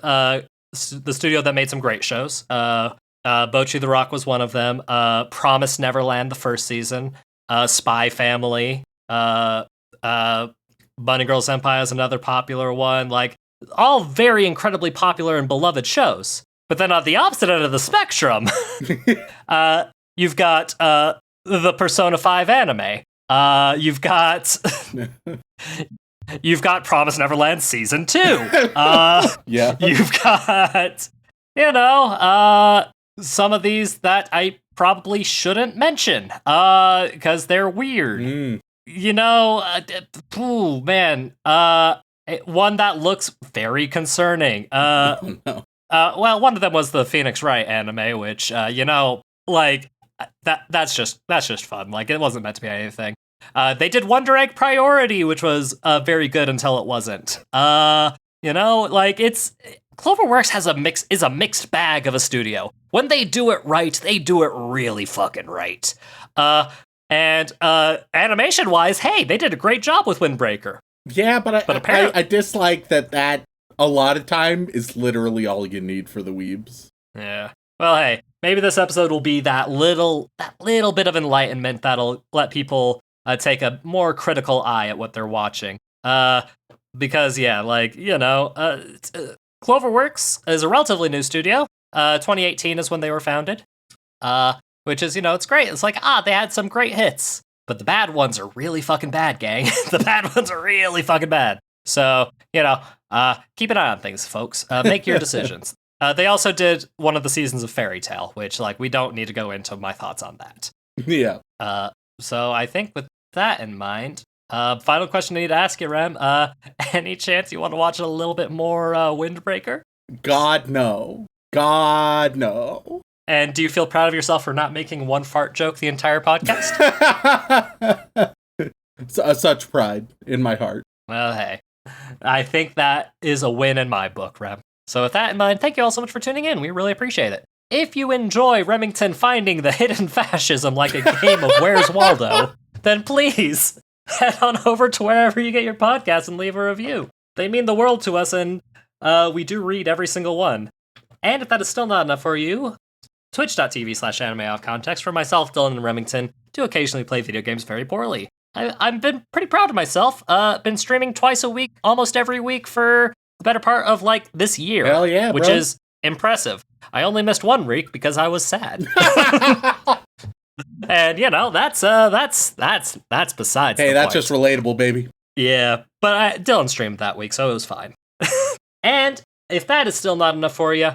the studio that made some great shows. Bocchi the Rock was one of them. Promised Neverland, the first season. Spy Family. Bunny Girl Senpai is another popular one. Like all very incredibly popular and beloved shows. But then on the opposite end of the spectrum, you've got the Persona 5 anime. You've got Promised Neverland Season 2. Yeah. You've got, some of these that I probably shouldn't mention because they're weird. One that looks very concerning. Oh, no. Well, one of them was the Phoenix Wright anime, which, that's just fun. Like, it wasn't meant to be anything. They did Wonder Egg Priority, which was very good until it wasn't. It's Cloverworks is a mixed bag of a studio. When they do it right, they do it really fucking right. And animation-wise, hey, they did a great job with Windbreaker. Yeah, but I dislike that a lot of time is literally all you need for the weebs. Yeah. Well, hey, maybe this episode will be that little bit of enlightenment that'll let people take a more critical eye at what they're watching. Because, Cloverworks is a relatively new studio. 2018 is when they were founded. Which is, it's great. It's like, they had some great hits. But the bad ones are really fucking bad, gang. The bad ones are really fucking bad. So, keep an eye on things, folks. Make your decisions. They also did one of the seasons of Fairy Tail, which, we don't need to go into my thoughts on that. Yeah. So I think with that in mind, final question I need to ask you, Rem. Any chance you want to watch a little bit more Windbreaker? God, no. God, no. And do you feel proud of yourself for not making one fart joke the entire podcast? Such pride in my heart. Well, hey, I think that is a win in my book, Rem. So with that in mind, thank you all so much for tuning in. We really appreciate it. If you enjoy Remington finding the hidden fascism like a game of Where's Waldo, then please head on over to wherever you get your podcasts and leave a review. They mean the world to us, and we do read every single one. And if that is still not enough for you, twitch.tv/animeoffcontext for myself, Dylan, and Remington to occasionally play video games very poorly. I've been pretty proud of myself. Been streaming twice a week, almost every week for the better part of this year. Hell yeah, which bro. is impressive. I only missed 1 week because I was sad. And that's besides. Hey, the that's point. just relatable, baby. Yeah, but Dylan streamed that week, so it was fine. And if that is still not enough for you,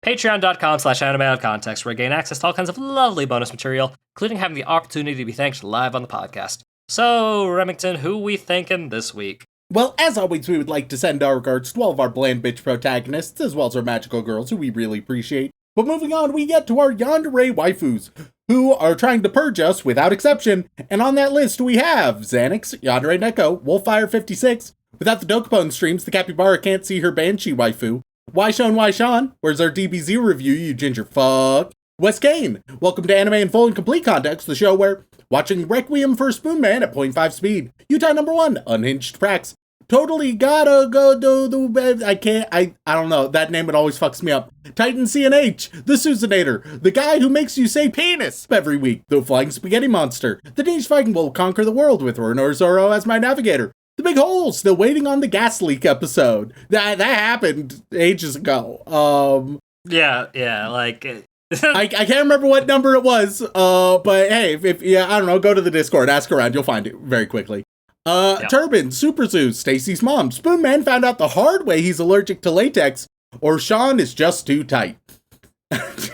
Patreon.com/anime-out-of-context, where you gain access to all kinds of lovely bonus material, including having the opportunity to be thanked live on the podcast. So, Remington, who we thinking this week? Well, as always, we would like to send our regards to all of our bland bitch protagonists, as well as our magical girls, who we really appreciate. But moving on, we get to our yandere waifus, who are trying to purge us without exception. And on that list, we have Xanax, Yandere Neko, Wolfire56. Without the Dokapon streams, the capybara can't see her banshee waifu. Why Shaun? Where's our DBZ review, you ginger fuck? Wes Kane, welcome to Anime in Full and Complete Context, the show where watching Requiem for a Spoon Man at 0.5 speed. Utah number 1, Unhinged Prax. Totally gotta go do the I don't know, that name it always fucks me up. Titan CNH, the Susanator, the guy who makes you say penis every week, the Flying Spaghetti Monster, the Danish Viking will conquer the world with Renor Zoro as my navigator, the Big Hole, still waiting on the gas leak episode. That happened ages ago. Yeah, like... I can't remember what number it was, but hey, if I don't know, go to the Discord, ask around, you'll find it very quickly. Turban, Super Zoo, Stacy's mom. Spoonman found out the hard way he's allergic to latex, or Shaun is just too tight. Jesus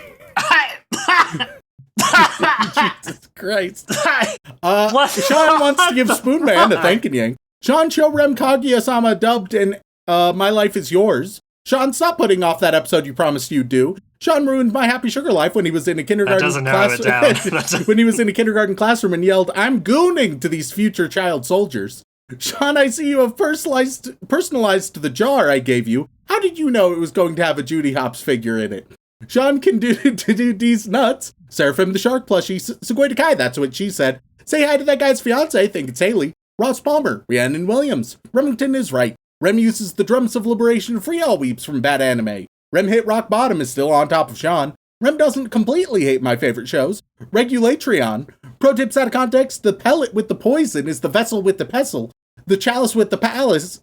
Christ. Shaun wants to give Spoonman a thank and yank. Shaun show Rem Kaguya-sama dubbed in My Life Is Yours. Shaun, stop putting off that episode you promised you'd do. Shaun ruined my happy sugar life when he was in a kindergarten classroom. When he was in a kindergarten classroom and yelled, "I'm gooning" to these future child soldiers. Shaun, I see you have personalized the jar I gave you. How did you know it was going to have a Judy Hopps figure in it? Shaun can do these nuts. Seraphim the shark plushie. Segoy Kai, that's what she said. Say hi to that guy's fiance. Think it's Haley. Ross Palmer. Rhiannon Williams. Remington is right. Rem uses the drums of liberation to free all weeps from bad anime. Rem hit rock bottom is still on top of Shaun. Rem doesn't completely hate my favorite shows. Regulatreon. Pro tips out of context, the pellet with the poison is the vessel with the pestle. The chalice of the palace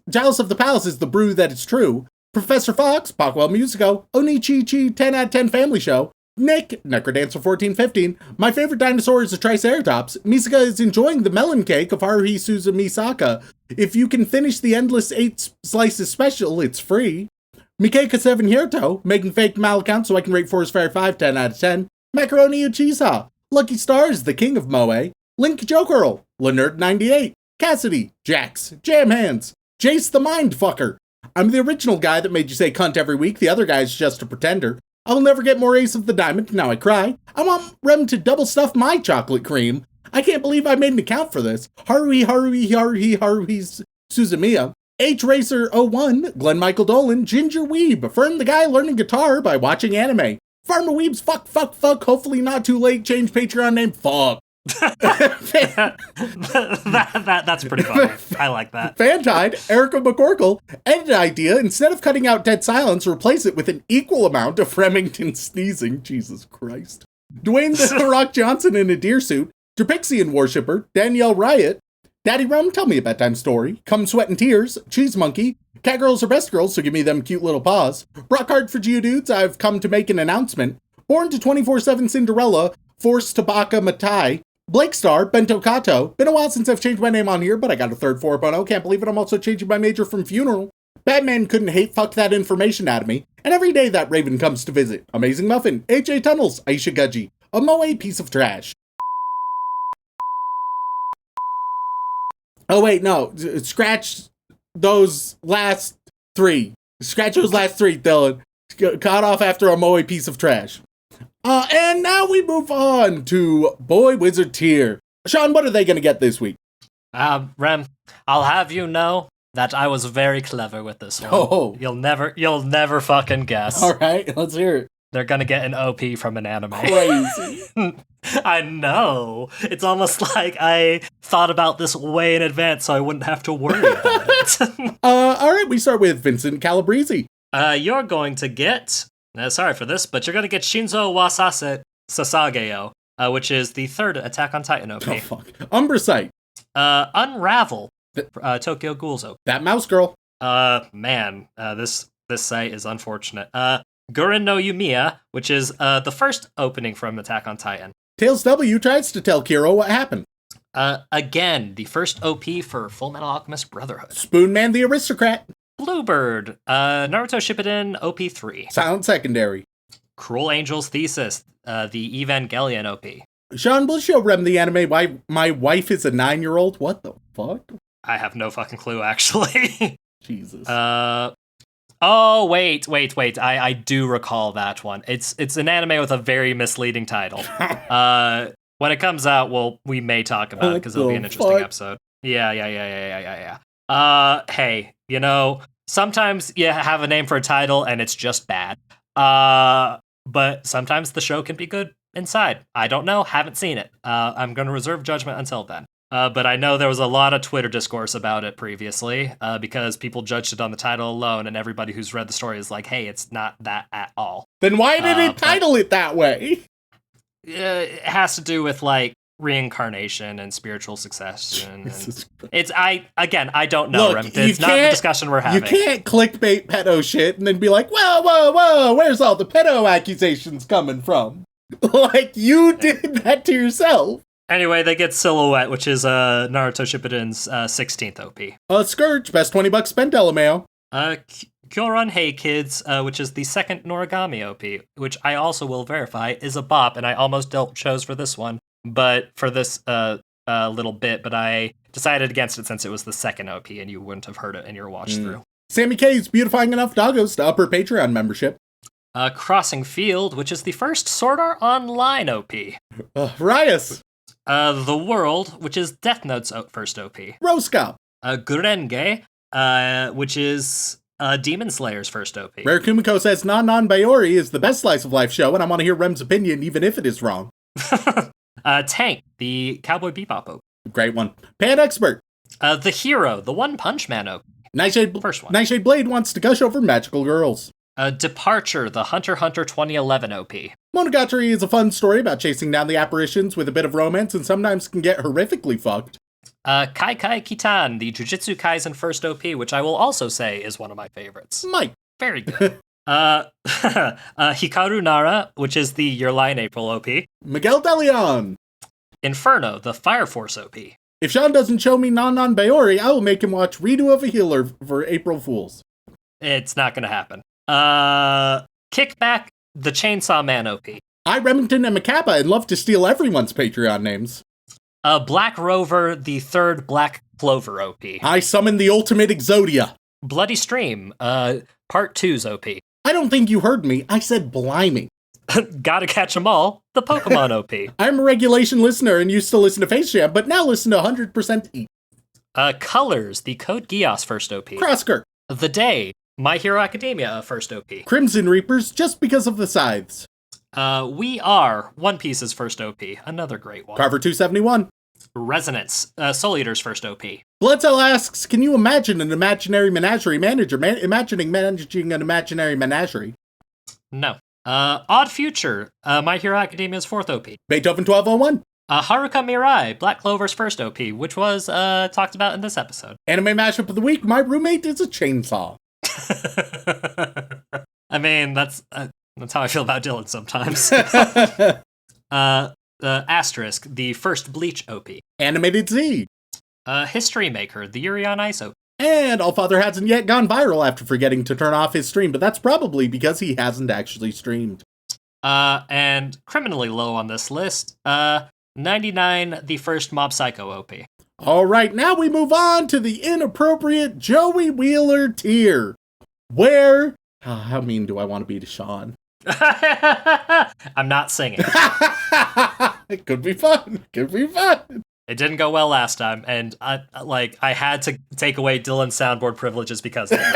is the brew that is true. Professor Fox, Pockwell Musico, Onichi-chi 10 out of 10 family show. Nick, Necrodancer 1415. My favorite dinosaur is a Triceratops. Misaka is enjoying the melon cake of Haruhi Suzu Misaka. If you can finish the endless 8 slices special, it's free. Mikeika 7 Hirto, making fake mal account so I can rate Forest Fire 5 10 out of 10. Macaroni Uchiha. Lucky Stars, the king of Moe. Link Jokerl. Leonard 98. Cassidy. Jax. Jam Hands. Jace the Mindfucker. I'm the original guy that made you say cunt every week. The other guy's just a pretender. I will never get more Ace of the Diamond. Now I cry. I want Rem to double stuff my chocolate cream. I can't believe I made an account for this. Haruhi Suzumiya. H-Racer01, Glenn Michael Dolan, Ginger Weeb, Fern the guy learning guitar by watching anime. Farmer Weeb's fuck, hopefully not too late, change Patreon name, fuck. That's pretty funny. I like that. Fantide, Erica McCorkle, edit idea, instead of cutting out dead silence, replace it with an equal amount of Remington sneezing. Jesus Christ. Dwayne the Rock Johnson in a deer suit, Drapixian worshipper, Danielle Riot, Daddy Rum, tell me a bedtime story, Come Sweat and Tears, Cheese Monkey, Cat Girls are best girls, so give me them cute little paws, Brockard for Geodudes, I've come to make an announcement, Born to 24/7 Cinderella, Force Tabaka Matai, Blake Star, Bento Kato, been a while since I've changed my name on here, but I got a third 4.0, can't believe it, I'm also changing my major from funeral. Batman couldn't hate fuck that information out of me, and every day that Raven comes to visit. Amazing Muffin, AJ Tunnels, Aisha Gudgy, a Moe piece of trash. Oh wait, no, scratch those last 3. Scratch those last 3, Dylan. Caught off after a Moe piece of trash. And now we move on to Boy Wizard Tier. Shaun, what are they going to get this week? Rem, I'll have you know that I was very clever with this one. Oh. You'll never fucking guess. All right, let's hear it. They're gonna get an OP from an anime. Crazy. I know. It's almost like I thought about this way in advance so I wouldn't have to worry about it. All right, we start with Vincent Calabrese. You're going to get... sorry for this, but you're going to get Shinzo Wasase Sasageo, which is the 3rd Attack on Titan OP. Oh, fuck. Umbrasite. Unravel. Tokyo Ghoul's OP. That mouse girl. Man, this site is unfortunate. Gurren no Yumiya, which is the first opening from Attack on Titan. Tails W tries to tell Kiro what happened. Again, the first OP for Full Metal Alchemist Brotherhood. Spoonman the Aristocrat. Bluebird, Naruto Shippuden OP3. Silent Secondary. Cruel Angel's Thesis, the Evangelion OP. Shaun, will show Rem the anime Why My Wife is a 9-Year-Old? What the fuck? I have no fucking clue, actually. Jesus. Oh, wait. I do recall that one. It's an anime with a very misleading title. When it comes out, we may talk about it because it'll be an interesting episode. Yeah. Hey, sometimes you have a name for a title and it's just bad. But sometimes the show can be good inside. I don't know. Haven't seen it. I'm going to reserve judgment until then. But I know there was a lot of Twitter discourse about it previously because people judged it on the title alone, and everybody who's read the story is like, hey, it's not that at all. Then why did it title it that way? It has to do with, like, reincarnation and spiritual succession. I don't know, Remington. It's not the discussion we're having. You can't clickbait pedo shit and then be like, whoa, where's all the pedo accusations coming from? Like, you did that to yourself. Anyway, they get Silhouette, which is Naruto Shippuden's 16th OP. Scourge, best 20 bucks spent, LMAO. Kyoran Hey Kids, which is the second Noragami OP, which I also will verify is a bop, and I almost chose for this one, but for this little bit, but I decided against it since it was the second OP, and you wouldn't have heard it in your watch through. Sammy K's Beautifying Enough Doggos to upper Patreon membership. Crossing Field, which is the first Sword Art Online OP. Rias. The World, which is Death Note's first OP. Roscop. Gurenge, which is Demon Slayer's first OP. Rare Kumiko says Non Bayori is the best slice of life show, and I want to hear Rem's opinion, even if it is wrong. Tank, the Cowboy Bebop OP. Great one. Pan Expert. The Hero, the One Punch Man OP. First one. Nightshade Blade wants to gush over magical girls. Departure, the Hunter x Hunter 2011 OP. Monogatari is a fun story about chasing down the apparitions with a bit of romance and sometimes can get horrifically fucked. Kai Kai Kitan, the Jujutsu Kaisen first OP, which I will also say is one of my favorites. Mike. Very good. Hikaru Nara, which is the Your Lie in April OP. Miguel DeLeon. Inferno, the Fire Force OP. If Shaun doesn't show me Non Bayori, I will make him watch Redo of a Healer for April Fools. It's not going to happen. Kickback, the Chainsaw Man OP. I, Remington, and Macappa and love to steal everyone's Patreon names. Black Rover, the third Black Clover OP. I summon the ultimate Exodia. Bloody Stream, Part 2's OP. I don't think you heard me. I said blimey. Gotta Catch 'Em All, the Pokemon OP. I'm a regulation listener and used to listen to Face Jam, but now listen to 100% E. Colors, the Code Geass first OP. Crosker. The Day, My Hero Academia first OP. Crimson Reapers, just because of the scythes. We Are, One Piece's first OP. Another great one. Carver 271. Resonance, Soul Eater's first OP. Bloodcell asks, can you imagine an imaginary menagerie manager imagining managing an imaginary menagerie? No. Odd Future, My Hero Academia's fourth OP. Beethoven 1201. Haruka Mirai, Black Clover's first OP, which was talked about in this episode. Anime mashup of the week, My Roommate is a Chainsaw. I mean, that's how I feel about Dylan sometimes. Asterisk, the first Bleach OP. Animated Z. History Maker, the Yuri on Ice OP. And Allfather hasn't yet gone viral after forgetting to turn off his stream, but that's probably because he hasn't actually streamed. And criminally low on this list, 99, the first Mob Psycho OP. All right, now we move on to the inappropriate Joey Wheeler tier. Where... how mean do I want to be to Shaun? I'm not singing. It could be fun. Could be fun. It didn't go well last time, and I had to take away Dylan's soundboard privileges because of it.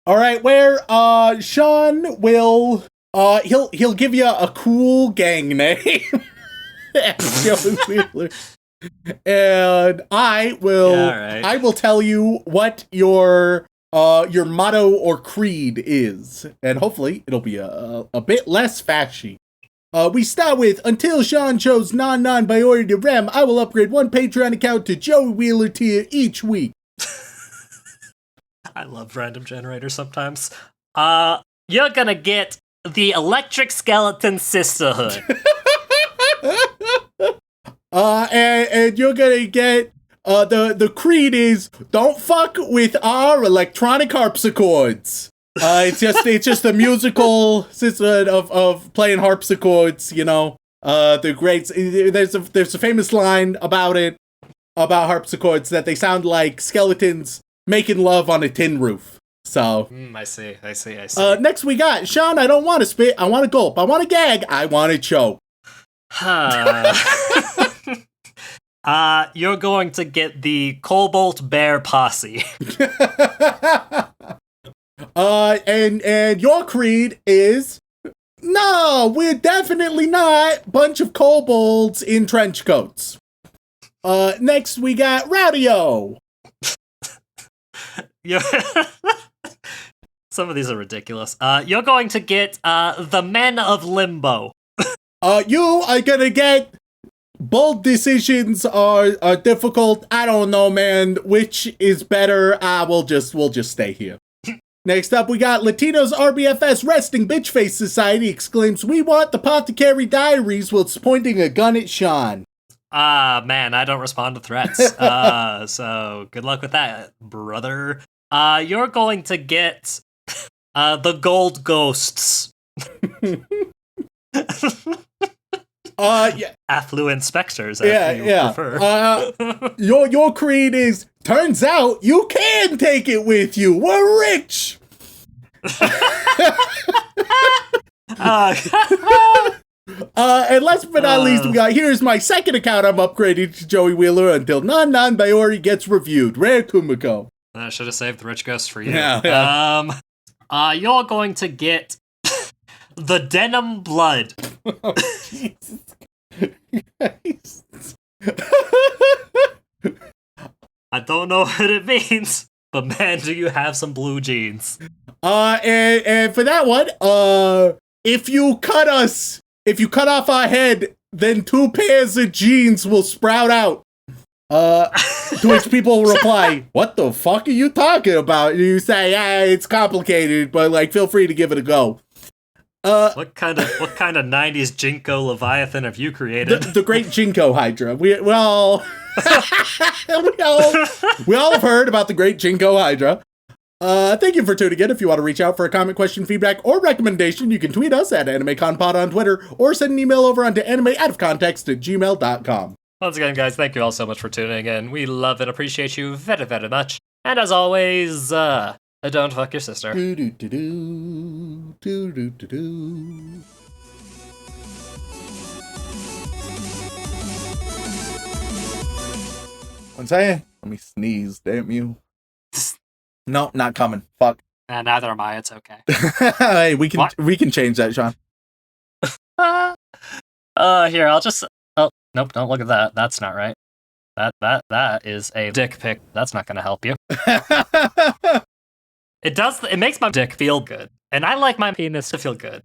All right, where Shaun will he'll give you a cool gang name. And I will tell you what your motto or creed is, and hopefully it'll be a bit less fashy. We start with, until Shaun shows non-Bayori to Rem, I will upgrade one Patreon account to Joey Wheeler tier each week. I love random generators sometimes. You're gonna get the Electric Skeleton Sisterhood. And you're gonna get, the creed is, don't fuck with our electronic harpsichords. It's just a musical system of playing harpsichords, you know. The great there's a famous line about harpsichords that they sound like skeletons making love on a tin roof. So I see. Next we got Shaun. I don't want to spit. I want to gulp. I want to gag. I want to choke. You're going to get the Cobalt Bear Posse. And your creed is no, we're definitely not bunch of kobolds in trench coats. Next we got Rowdy-O. Some of these are ridiculous. You're going to get the Men of Limbo. You are gonna get bold decisions are difficult. I don't know, man. Which is better? We'll just stay here. Next up, we got Latino's RBFS Resting Bitch Face Society exclaims, "We want the Apothecary Diaries," whilst pointing a gun at Shaun. Man, I don't respond to threats. So good luck with that, brother. You're going to get the Gold Ghosts. Yeah. Affluent specters, if you prefer. Your creed is, turns out you can take it with you. We're rich. And last but not least, we got, here's my second account I'm upgrading to Joey Wheeler until Non-Biori gets reviewed. Rare Kumiko. I should have saved the rich ghost for you. Yeah. You're going to get the Denim Blood. Oh, Jesus Christ. I don't know what it means, but man, do you have some blue jeans. And for that one, if you cut off our head, then 2 pairs of jeans will sprout out. To which people will reply, "What the fuck are you talking about?" You say, it's complicated, but like, feel free to give it a go. What kind of 90s Jinko Leviathan have you created? The great Jinko Hydra. We all have heard about the great Jinko Hydra. Thank you for tuning in. If you want to reach out for a comment, question, feedback, or recommendation, you can tweet us at AnimeConPod on Twitter, or send an email over onto animeoutofcontext@gmail.com. Once again, guys, thank you all so much for tuning in. We love and appreciate you very, very much. And as always, don't fuck your sister. Do-do-do-do. Do-do-do-do. One second. Let me sneeze, damn you. No, not coming. Fuck. Neither am I. It's okay. Hey, we can change that, Shaun. Here, I'll just... Oh, nope, don't look at that. That's not right. That is a dick pic. That's not gonna help you. It makes my dick feel good. And I like my penis to feel good.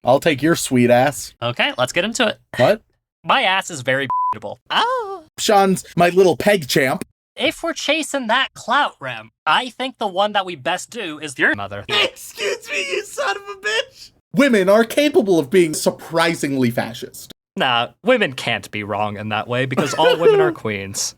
I'll take your sweet ass. Okay, let's get into it. What? My ass is very beatable. Oh! Shaun's my little peg champ. If we're chasing that clout, Rem, I think the one that we best do is your mother. Excuse me, you son of a bitch! Women are capable of being surprisingly fascist. Nah, women can't be wrong in that way because all women are queens.